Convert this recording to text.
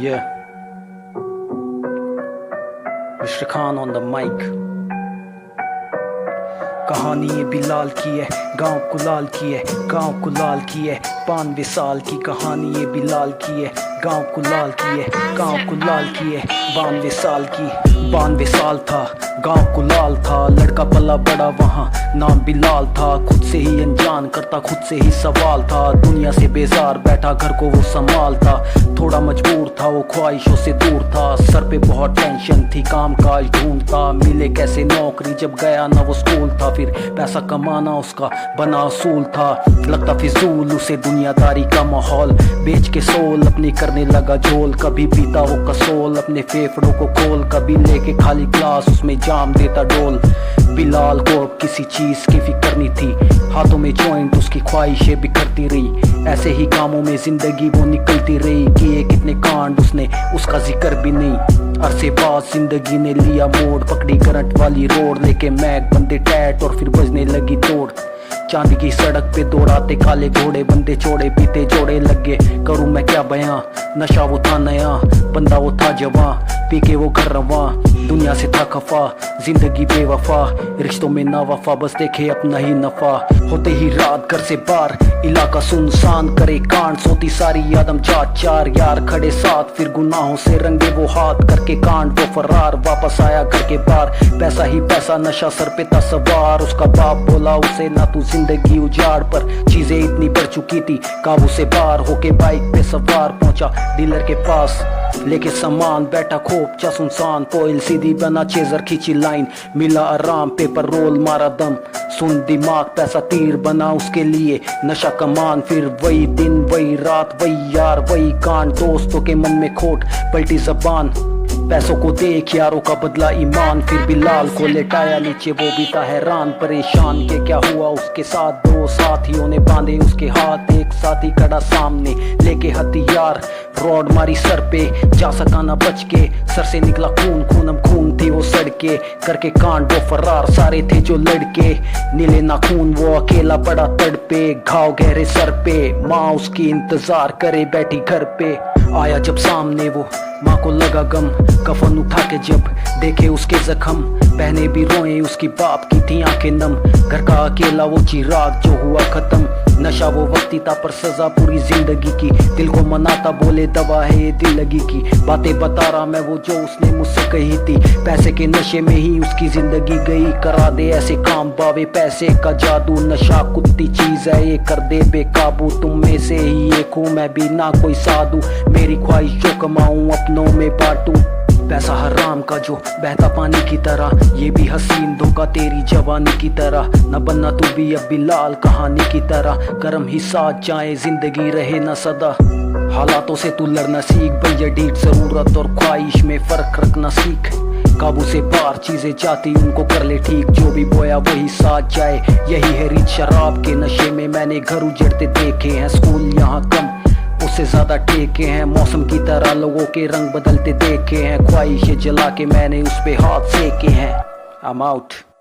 Yeah. Mr. Khan on the mic. कहानी ये बिलाल की है, गांव कुलाल की है, गांव कुलाल की है। 92 साल की कहानी ये बिलाल की है, गांव कुलाल की है, गांव कुलाल की है। 92 साल की, 92 साल था, गांव कुलाल था। लड़का पला बड़ा वहाँ, नाम बिलाल था। खुद से ही अनजान करता, खुद से ही सवाल था। दुनिया से बेजार बैठा, घर को वो संभालता। थोड़ा मजबूर था, वो ख्वाहिशों से दूर था। सर पे बहुत टेंशन थी, काम काज ढूंढता। मिले कैसे नौकरी, जब गया ना वो स्कूल था। फिर पैसा कमाना उसका बना असूल था। लगता फिजूल उसे दुनियादारी का माहौल। बेच के सोल अपनी करने लगा झोल। कभी पीता वो कसोल, अपने फेफड़ों को खोल। कभी लेके खाली ग्लास, उसमें जाम देता डोल। बिलाल को अब किसी चीज की फिक्र नहीं थी। हाथों में जॉइंट, उसकी ख्वाहिशें बिखरती रही। ऐसे ही कामों में जिंदगी वो निकलती रही। किए कितने कांड उसने, उसका जिक्र भी नहीं। अरसे बाद जिंदगी ने लिया मोड़। पकड़ी करंट वाली रोड, लेके मैग बंदे टैट और फिर बजने लगी तोड़। चांदी की सड़क पे दौड़ाते काले घोड़े। बंदे चौड़े पीते जोड़े लगे, करूं मैं क्या बयां। नशा वो था नया, बंदा वो था जवां। पी के वो घर रवां, दुनिया से था खफा। जिंदगी बेवफा, रिश्तों में ना वफा। बस देखे अपना ही नफा। होते ही रात घर से बाहर, इलाका सुनसान करे कांड। सोती सारी आदम जात, चार यार खड़े साथ। फिर गुनाहों से रंगे वो हाथ, करके कांड वो फरार। वापस आया घर के बाहर, पैसा ही पैसा, नशा सर पे था सवार। उसका बाप बोला उसे, ना तू जिंदगी उजाड़। पर चीजें इतनी बढ़ चुकी थी, काबू से बाहर होके बाइक पे सवार पहुंचा डीलर के पास। लेके सामान बैठा खोप चा सुनसान। पोइल सीधी बना चेजर खींची लाइन। मिला आराम, पेपर रोल मारा दम। सुन दिमाग, पैसा तीर बना उसके लिए। नशा कमान, फिर वही दिन वही रात, वही यार वही कांड। दोस्तों के मन में खोट, पलटी जबान। पैसों को देख यारों का बदला ईमान। फिर बिलाल को लेटाया नीचे, वो भी था हैरान परेशान के क्या हुआ उसके साथ। दो साथियों ने बांधे उसके हाथ, एक साथी खड़ा सामने लेके हथियार। रॉड मारी सर पे, जा सका ना बच के। सर से निकला खून, खूनम खून थी वो सड़के। करके कांड वो फरार, सारे थे जो लड़के। नीले ना खून, वो अकेला पड़ा तड़पे। घाव गहरे सर पे, माँ उसकी इंतजार करे बैठी घर पे। आया जब सामने वो, माँ को लगा गम। कफन उठा के जब देखे उसके जख्म, बहने भी रोए उसकी बाप की थी आंखें नम। घर का अकेला वो चिराग जो हुआ खत्म। नशा वो वक्ती था पर सजा पूरी जिंदगी की। दिल को मनाता बोले दवा है ये दिल लगी की। बातें बता रहा मैं वो जो उसने मुझसे कही थी। पैसे के नशे में ही उसकी जिंदगी गई। करा दे ऐसे काम बावे, पैसे का जादू। नशा कुत्ती चीज है ये, कर दे बेकाबू। तुम में से ही एक हूँ मैं भी, ना कोई साधु। मेरी ख्वाहिश जो कमाऊं अपनों में बांटूं। पैसा हराम का जो बहता पानी की तरह, ये भी हसीन धोखा तेरी जवानी की तरह। न बनना तू भी अब बिलाल कहानी की तरह। कर्म ही साथ जाए, जिंदगी रहे न सदा। हालातों से तू लड़ना सीख, भैया डीठ जरूरत और ख्वाहिश में फर्क रखना सीख। काबू से बाहर चीजें जाती उनको कर ले ठीक। जो भी बोया वही साथ जाए, यही है रीत शराब के नशे में। मैंने घर उजड़ते देखे हैं, स्कूल यहाँ कम उससे ज्यादा टेके हैं। मौसम की तरह लोगों के रंग बदलते देखे हैं। ख्वाहिशें जला के मैंने उस पे हाथ सेके हैं। I'm out.